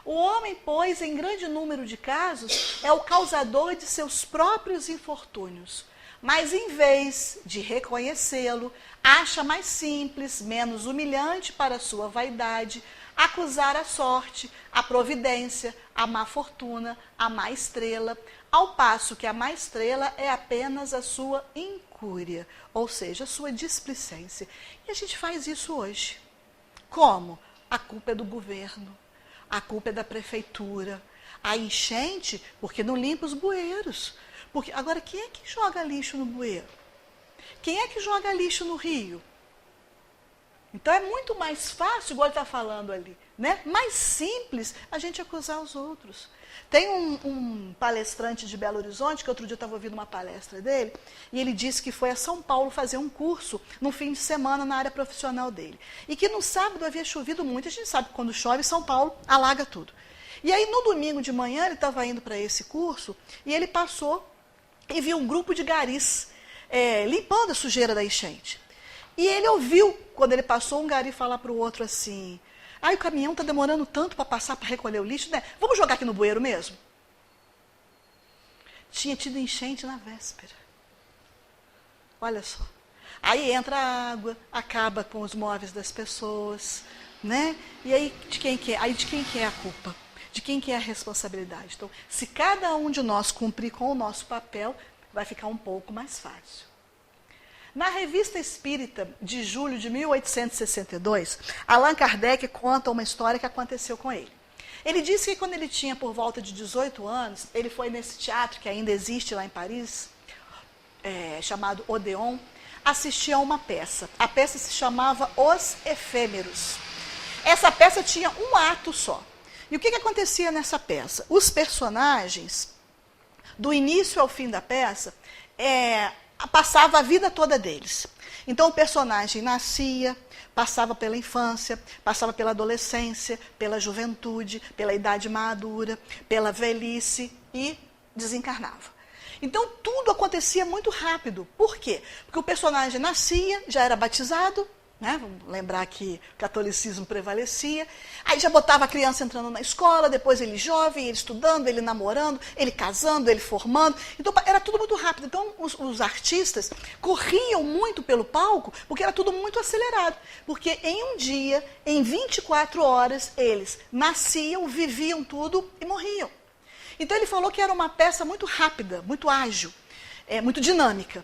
O homem, pois, em grande número de casos, é o causador de seus próprios infortúnios. Mas, em vez de reconhecê-lo, acha mais simples, menos humilhante para a sua vaidade, acusar a sorte, a providência, a má fortuna, a má estrela, ao passo que a má estrela é apenas a sua incúria, ou seja, a sua displicência. E a gente faz isso hoje. Como? A culpa é do governo. A culpa é da prefeitura. A enchente, porque não limpa os bueiros. Porque, agora, quem é que joga lixo no bueiro? Quem é que joga lixo no rio? Então é muito mais fácil, igual ele está falando ali, né? Mais simples a gente acusar os outros. Tem um palestrante de Belo Horizonte, que outro dia eu estava ouvindo uma palestra dele, e ele disse que foi a São Paulo fazer um curso no fim de semana na área profissional dele. E que no sábado havia chovido muito. A gente sabe que quando chove, São Paulo alaga tudo. E aí no domingo de manhã ele estava indo para esse curso e ele passou e viu um grupo de garis limpando a sujeira da enchente. E ele ouviu, quando ele passou, um gari falar para o outro assim, o caminhão está demorando tanto para passar, para recolher o lixo, né? Vamos jogar aqui no bueiro mesmo? Tinha tido enchente na véspera. Olha só. Aí entra a água, acaba com os móveis das pessoas, né? E aí de quem que é? Aí de quem que é a culpa? De quem que é a responsabilidade? Então, se cada um de nós cumprir com o nosso papel, vai ficar um pouco mais fácil. Na Revista Espírita, de julho de 1862, Allan Kardec conta uma história que aconteceu com ele. Ele disse que quando ele tinha por volta de 18 anos, ele foi nesse teatro que ainda existe lá em Paris, chamado Odeon, assistia a uma peça. A peça se chamava Os Efêmeros. Essa peça tinha um ato só. E o que acontecia nessa peça? Os personagens, do início ao fim da peça, passava a vida toda deles. Então o personagem nascia, passava pela infância, passava pela adolescência, pela juventude, pela idade madura, pela velhice e desencarnava. Então tudo acontecia muito rápido. Por quê? Porque o personagem nascia, já era batizado, né? Vamos lembrar que o catolicismo prevalecia, aí já botava a criança entrando na escola, depois ele jovem, ele estudando, ele namorando, ele casando, ele formando. Então era tudo muito rápido. Então os artistas corriam muito pelo palco, porque era tudo muito acelerado. Porque em um dia, em 24 horas, eles nasciam, viviam tudo e morriam. Então ele falou que era uma peça muito rápida, muito ágil, muito dinâmica.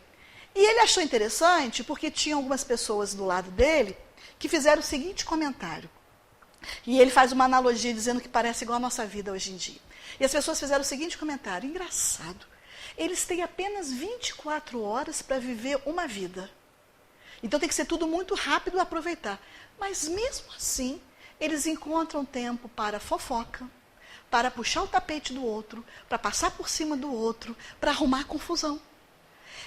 E ele achou interessante porque tinha algumas pessoas do lado dele que fizeram o seguinte comentário. E ele faz uma analogia dizendo que parece igual a nossa vida hoje em dia. E as pessoas fizeram o seguinte comentário: engraçado, eles têm apenas 24 horas para viver uma vida. Então tem que ser tudo muito rápido e aproveitar. Mas mesmo assim, eles encontram tempo para fofoca, para puxar o tapete do outro, para passar por cima do outro, para arrumar confusão.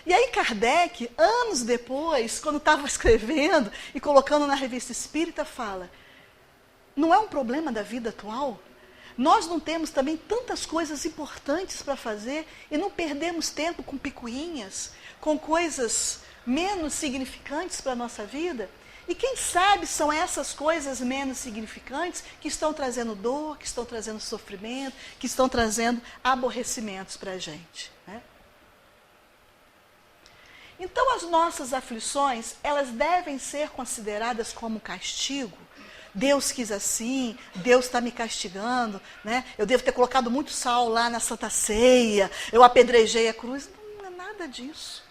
E aí Kardec, anos depois, quando estava escrevendo e colocando na Revista Espírita, fala: não é um problema da vida atual? Nós não temos também tantas coisas importantes para fazer e não perdemos tempo com picuinhas, com coisas menos significantes para a nossa vida? E quem sabe são essas coisas menos significantes que estão trazendo dor, que estão trazendo sofrimento, que estão trazendo aborrecimentos para a gente, né? Então as nossas aflições, elas devem ser consideradas como castigo. Deus quis assim, Deus está me castigando, né? Eu devo ter colocado muito sal lá na Santa Ceia, eu apedrejei a cruz. Não é nada disso.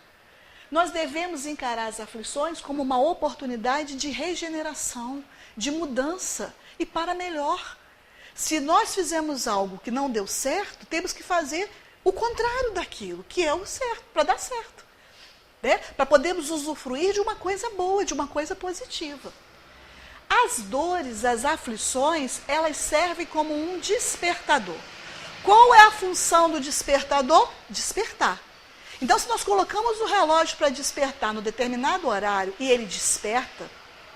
Nós devemos encarar as aflições como uma oportunidade de regeneração, de mudança e para melhor. Se nós fizemos algo que não deu certo, temos que fazer o contrário daquilo, que é o certo, para dar certo. Né? Para podermos usufruir de uma coisa boa, de uma coisa positiva. As dores, as aflições, elas servem como um despertador. Qual é a função do despertador? Despertar. Então, se nós colocamos o relógio para despertar no determinado horário e ele desperta,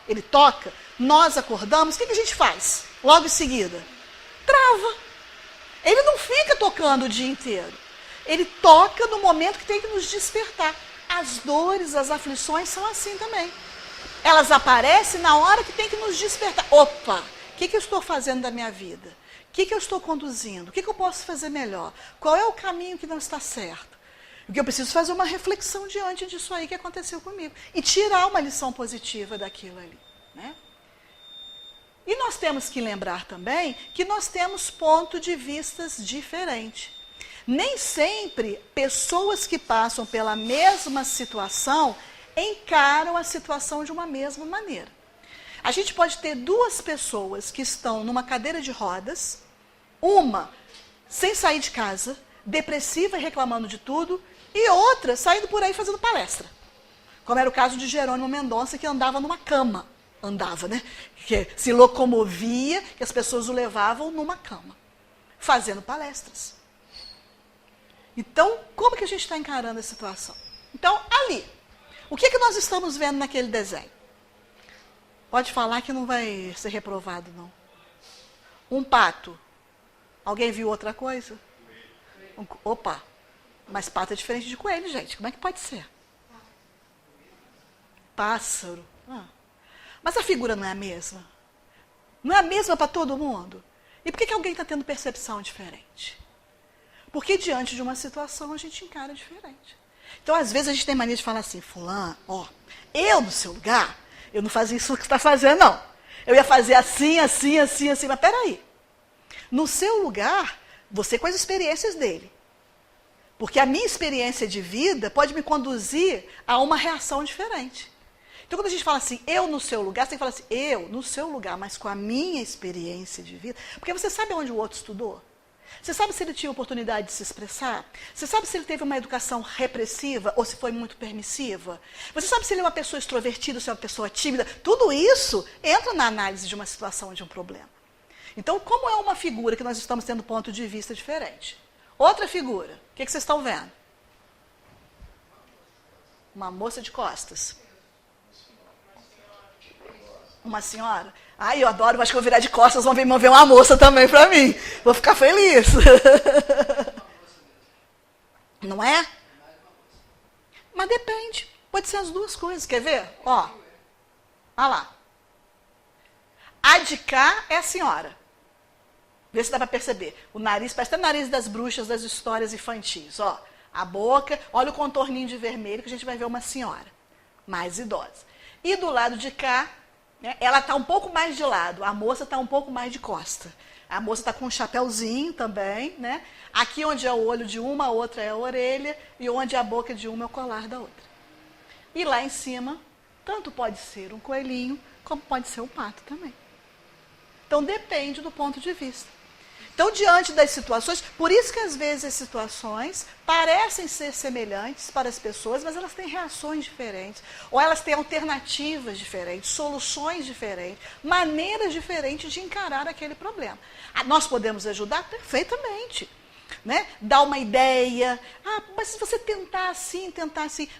ele toca, nós acordamos, o que a gente faz? Logo em seguida, trava. Ele não fica tocando o dia inteiro. Ele toca no momento que tem que nos despertar. As dores, as aflições são assim também. Elas aparecem na hora que tem que nos despertar. Opa, o que eu estou fazendo da minha vida? O que eu estou conduzindo? O que eu posso fazer melhor? Qual é o caminho que não está certo? Porque eu preciso fazer uma reflexão diante disso aí que aconteceu comigo. E tirar uma lição positiva daquilo ali, né? E nós temos que lembrar também que nós temos pontos de vistas diferentes. Nem sempre pessoas que passam pela mesma situação encaram a situação de uma mesma maneira. A gente pode ter duas pessoas que estão numa cadeira de rodas, uma sem sair de casa, depressiva e reclamando de tudo, e outra saindo por aí fazendo palestra. Como era o caso de Jerônimo Mendonça, que andava numa cama. Andava, né? Que se locomovia, que as pessoas o levavam numa cama, fazendo palestras. Então, como que a gente está encarando a situação? Então, ali, o que nós estamos vendo naquele desenho? Pode falar que não vai ser reprovado, não. Um pato. Alguém viu outra coisa? Opa, mas pato é diferente de coelho, gente. Como é que pode ser? Pássaro. Mas a figura não é a mesma? Não é a mesma para todo mundo? E por que alguém está tendo percepção diferente? Porque diante de uma situação a gente encara diferente. Então, às vezes, a gente tem mania de falar assim: fulano, eu no seu lugar, eu não fazia isso que você está fazendo, não. Eu ia fazer assim, assim, assim, assim. Mas peraí. No seu lugar, você com as experiências dele. Porque a minha experiência de vida pode me conduzir a uma reação diferente. Então, quando a gente fala assim, eu no seu lugar, você tem que falar assim, eu no seu lugar, mas com a minha experiência de vida. Porque você sabe onde o outro estudou? Você sabe se ele tinha oportunidade de se expressar? Você sabe se ele teve uma educação repressiva ou se foi muito permissiva? Você sabe se ele é uma pessoa extrovertida ou se é uma pessoa tímida? Tudo isso entra na análise de uma situação, de um problema. Então, como é uma figura que nós estamos tendo ponto de vista diferente? Outra figura, o que vocês estão vendo? Uma moça de costas. Uma senhora? Ai, eu adoro, acho que eu vou virar de costas, vão ver uma moça também para mim. Vou ficar feliz. Não é? Mas depende. Pode ser as duas coisas. Quer ver? Ó. Olha lá. A de cá é a senhora. Vê se dá para perceber. O nariz, parece até o nariz das bruxas das histórias infantis. Ó. A boca, olha o contorninho de vermelho que a gente vai ver uma senhora mais idosa. E do lado de cá, né, ela está um pouco mais de lado, a moça está um pouco mais de costa. A moça está com um chapéuzinho também, né? Aqui onde é o olho de uma, a outra é a orelha, e onde é a boca de uma é o colar da outra. E lá em cima, tanto pode ser um coelhinho, como pode ser um pato também. Então depende do ponto de vista. Então, diante das situações, por isso que às vezes as situações parecem ser semelhantes para as pessoas, mas elas têm reações diferentes, ou elas têm alternativas diferentes, soluções diferentes, maneiras diferentes de encarar aquele problema. Nós podemos ajudar perfeitamente, né? Dar uma ideia, mas se você tentar assim,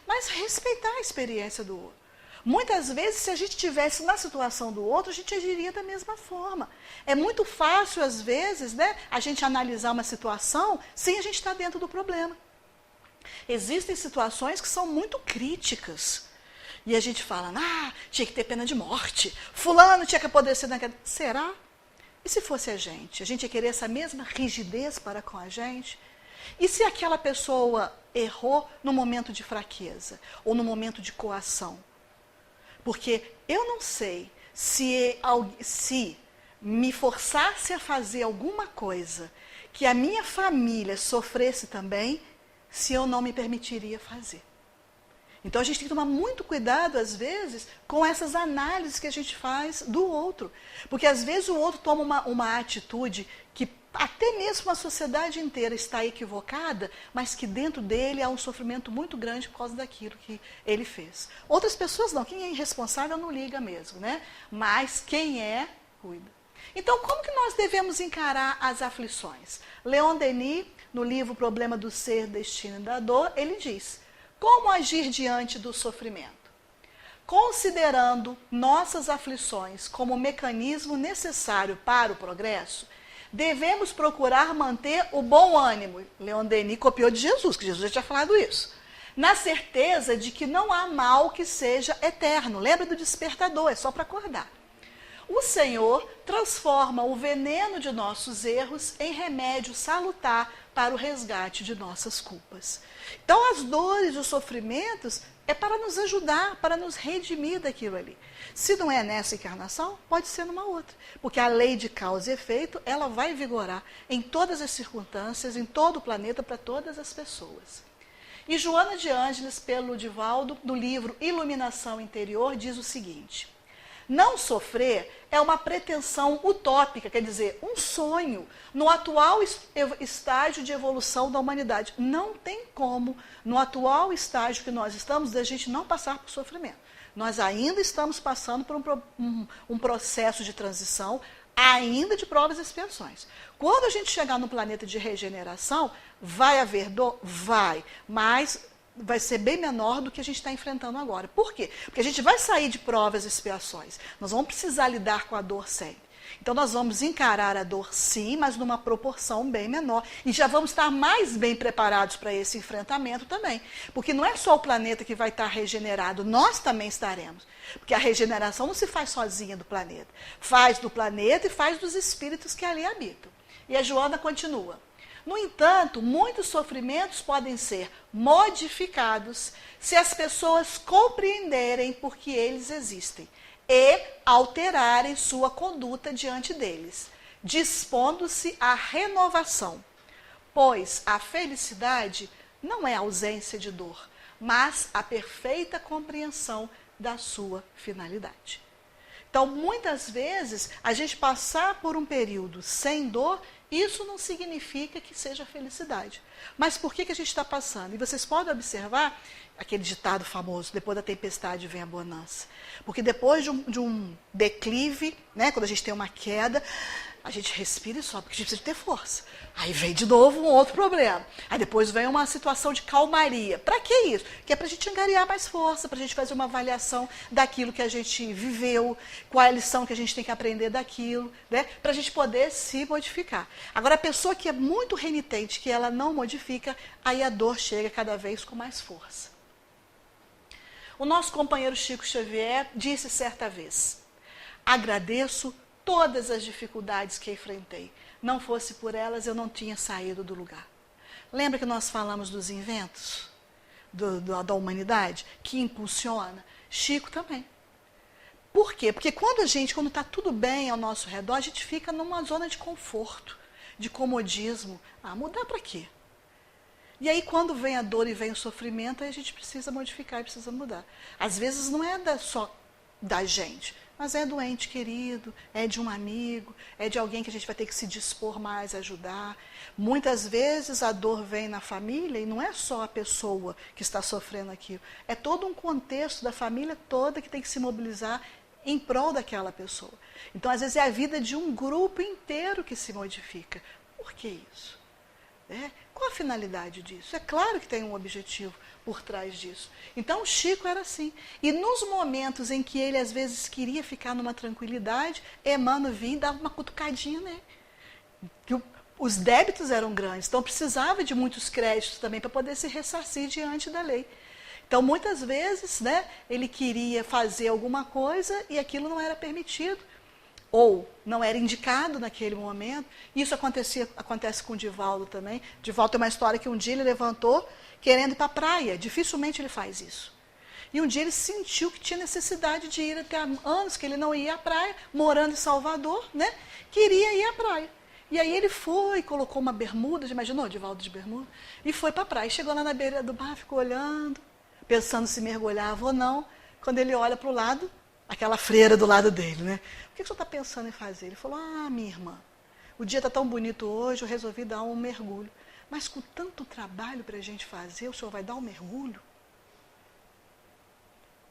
mas respeitar a experiência do outro. Muitas vezes, se a gente estivesse na situação do outro, a gente agiria da mesma forma. É muito fácil, às vezes, né, a gente analisar uma situação sem a gente estar dentro do problema. Existem situações que são muito críticas. E a gente fala, tinha que ter pena de morte. Fulano tinha que apodrecer naquela... Será? E se fosse a gente? A gente ia querer essa mesma rigidez para com a gente? E se aquela pessoa errou no momento de fraqueza? Ou no momento de coação? Porque eu não sei se me forçasse a fazer alguma coisa que a minha família sofresse também, se eu não me permitiria fazer. Então a gente tem que tomar muito cuidado, às vezes, com essas análises que a gente faz do outro. Porque às vezes o outro toma uma atitude que até mesmo a sociedade inteira está equivocada, mas que dentro dele há um sofrimento muito grande por causa daquilo que ele fez. Outras pessoas não, quem é irresponsável não liga mesmo, né? Mas quem é, cuida. Então, como que nós devemos encarar as aflições? Leon Denis, no livro Problema do Ser, Destino e da Dor, ele diz: como agir diante do sofrimento? Considerando nossas aflições como mecanismo necessário para o progresso, devemos procurar manter o bom ânimo. Leon Denis copiou de Jesus, que Jesus já tinha falado isso. Na certeza de que não há mal que seja eterno. Lembra do despertador, é só para acordar. O Senhor transforma o veneno de nossos erros em remédio salutar para o resgate de nossas culpas. Então, as dores, os sofrimentos, é para nos ajudar, para nos redimir daquilo ali. Se não é nessa encarnação, pode ser numa outra. Porque a lei de causa e efeito, ela vai vigorar em todas as circunstâncias, em todo o planeta, para todas as pessoas. E Joana de Ângeles, pelo Divaldo, no livro Iluminação Interior, diz o seguinte: não sofrer é uma pretensão utópica, quer dizer, um sonho no atual estágio de evolução da humanidade. Não tem como, no atual estágio que nós estamos, da gente não passar por sofrimento. Nós ainda estamos passando por um processo de transição, ainda de provas e expiações. Quando a gente chegar no planeta de regeneração, vai haver dor? Vai, mas vai ser bem menor do que a gente está enfrentando agora. Por quê? Porque a gente vai sair de provas e expiações. Nós vamos precisar lidar com a dor sempre. Então, nós vamos encarar a dor, sim, mas numa proporção bem menor. E já vamos estar mais bem preparados para esse enfrentamento também. Porque não é só o planeta que vai estar regenerado, nós também estaremos. Porque a regeneração não se faz sozinha do planeta. Faz do planeta e faz dos espíritos que ali habitam. E a Joana continua. No entanto, muitos sofrimentos podem ser modificados se as pessoas compreenderem por que eles existem e alterarem sua conduta diante deles, dispondo-se à renovação. Pois a felicidade não é ausência de dor, mas a perfeita compreensão da sua finalidade. Então, muitas vezes, a gente passar por um período sem dor Isso não significa que seja felicidade. Mas por que a gente está passando? E vocês podem observar aquele ditado famoso, depois da tempestade vem a bonança. Porque depois de um declive, né, quando a gente tem uma queda, a gente respira e sobe, porque a gente precisa ter força. Aí vem de novo um outro problema. Aí depois vem uma situação de calmaria. Para que isso? Que é para a gente angariar mais força, para a gente fazer uma avaliação daquilo que a gente viveu, qual é a lição que a gente tem que aprender daquilo, né? Para a gente poder se modificar. Agora, a pessoa que é muito renitente, que ela não modifica, aí a dor chega cada vez com mais força. O nosso companheiro Chico Xavier disse certa vez: agradeço todas as dificuldades que enfrentei. Não fosse por elas, eu não tinha saído do lugar. Lembra que nós falamos dos inventos da humanidade, que impulsiona? Chico também. Por quê? Porque quando está tudo bem ao nosso redor, a gente fica numa zona de conforto, de comodismo. Mudar para quê? E aí, quando vem a dor e vem o sofrimento, aí a gente precisa modificar e precisa mudar. Às vezes não é só da gente, mas é do ente querido, é de um amigo, é de alguém que a gente vai ter que se dispor mais a ajudar. Muitas vezes a dor vem na família e não é só a pessoa que está sofrendo aquilo. É todo um contexto da família toda que tem que se mobilizar em prol daquela pessoa. Então, às vezes, é a vida de um grupo inteiro que se modifica. Por que isso? Qual a finalidade disso? É claro que tem um objetivo por trás disso. Então, o Chico era assim. E nos momentos em que ele, às vezes, queria ficar numa tranquilidade, Emmanuel vinha e dava uma cutucadinha nele. Os débitos eram grandes, então precisava de muitos créditos também para poder se ressarcir diante da lei. Então, muitas vezes, ele queria fazer alguma coisa e aquilo não era permitido. Ou não era indicado naquele momento. Isso acontece com o Divaldo também. Divaldo tem uma história que um dia ele levantou querendo ir para a praia. Dificilmente ele faz isso. E um dia ele sentiu que tinha necessidade de ir, até anos que ele não ia à praia, morando em Salvador, queria ir à praia. E aí ele foi, colocou uma bermuda, imaginou Divaldo de bermuda? E foi para a praia. Chegou lá na beira do mar, ficou olhando, pensando se mergulhava ou não. Quando ele olha para o lado, aquela freira do lado dele, O que o senhor está pensando em fazer? Ele falou: minha irmã, o dia está tão bonito hoje, eu resolvi dar um mergulho. Mas com tanto trabalho para a gente fazer, o senhor vai dar um mergulho?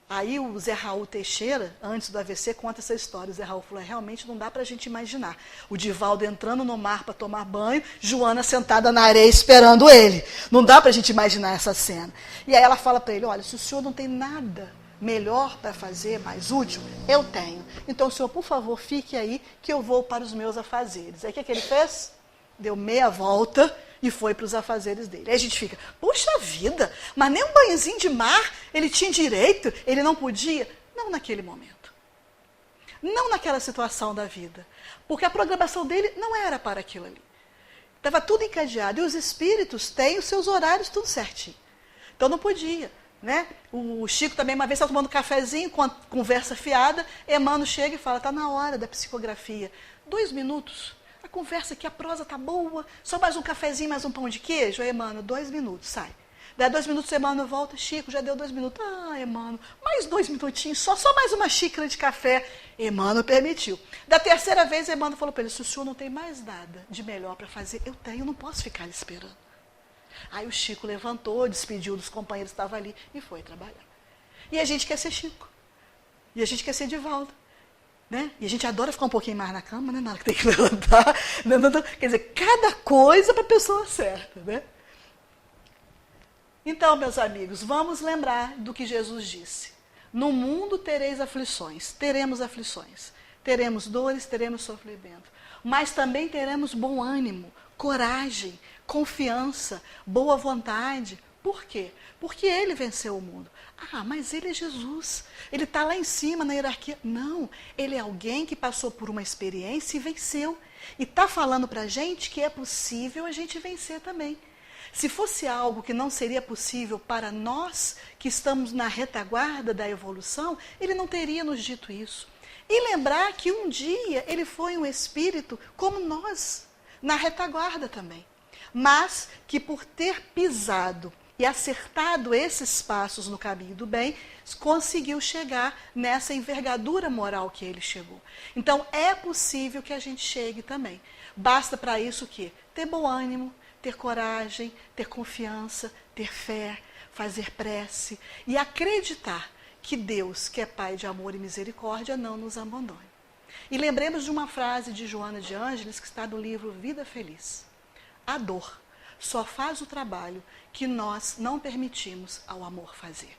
Aí o Zé Raul Teixeira, antes do AVC, conta essa história. O Zé Raul falou: realmente não dá para a gente imaginar. O Divaldo entrando no mar para tomar banho, Joana sentada na areia esperando ele. Não dá para a gente imaginar essa cena. E aí ela fala para ele: olha, se o senhor não tem nada melhor para fazer, mais útil, eu tenho. Então, o senhor, por favor, fique aí, que eu vou para os meus afazeres. Aí, o que ele fez? Deu meia volta e foi para os afazeres dele. Aí a gente fica: puxa vida, mas nem um banhozinho de mar ele tinha direito, ele não podia? Não naquele momento. Não naquela situação da vida. Porque a programação dele não era para aquilo ali. Estava tudo encadeado. E os espíritos têm os seus horários tudo certinho. Então, não podia. O Chico também, uma vez, está tomando um cafezinho, com a conversa fiada, Emmanuel chega e fala: está na hora da psicografia. 2 minutos. A conversa aqui, a prosa está boa, só mais um cafezinho, mais um pão de queijo. Aí, Emmanuel, 2 minutos, sai. Daí 2 minutos, Emmanuel volta: Chico, já deu 2 minutos. Emmanuel, mais 2 minutinhos, só mais uma xícara de café. Emmanuel permitiu. Da terceira vez, Emmanuel falou para ele: se o senhor não tem mais nada de melhor para fazer, eu tenho, não posso ficar ali esperando. Aí o Chico levantou, despediu dos companheiros que estavam ali e foi trabalhar. E a gente quer ser Chico. E a gente quer ser Divaldo. E a gente adora ficar um pouquinho mais na cama, na hora que tem que levantar. Quer dizer, cada coisa para a pessoa certa. Então, meus amigos, vamos lembrar do que Jesus disse. No mundo tereis aflições. Teremos aflições. Teremos dores, teremos sofrimento. Mas também teremos bom ânimo, coragem, confiança, boa vontade. Por quê? Porque ele venceu o mundo. Mas ele é Jesus. Ele está lá em cima na hierarquia. Não, ele é alguém que passou por uma experiência e venceu. E está falando para a gente que é possível a gente vencer também. Se fosse algo que não seria possível para nós, que estamos na retaguarda da evolução, ele não teria nos dito isso. E lembrar que um dia ele foi um espírito como nós, na retaguarda também. Mas que por ter pisado e acertado esses passos no caminho do bem, conseguiu chegar nessa envergadura moral que ele chegou. Então, é possível que a gente chegue também. Basta para isso o quê? Ter bom ânimo, ter coragem, ter confiança, ter fé, fazer prece e acreditar que Deus, que é Pai de amor e misericórdia, não nos abandone. E lembremos de uma frase de Joana de Ângeles que está no livro Vida Feliz. A dor só faz o trabalho que nós não permitimos ao amor fazer.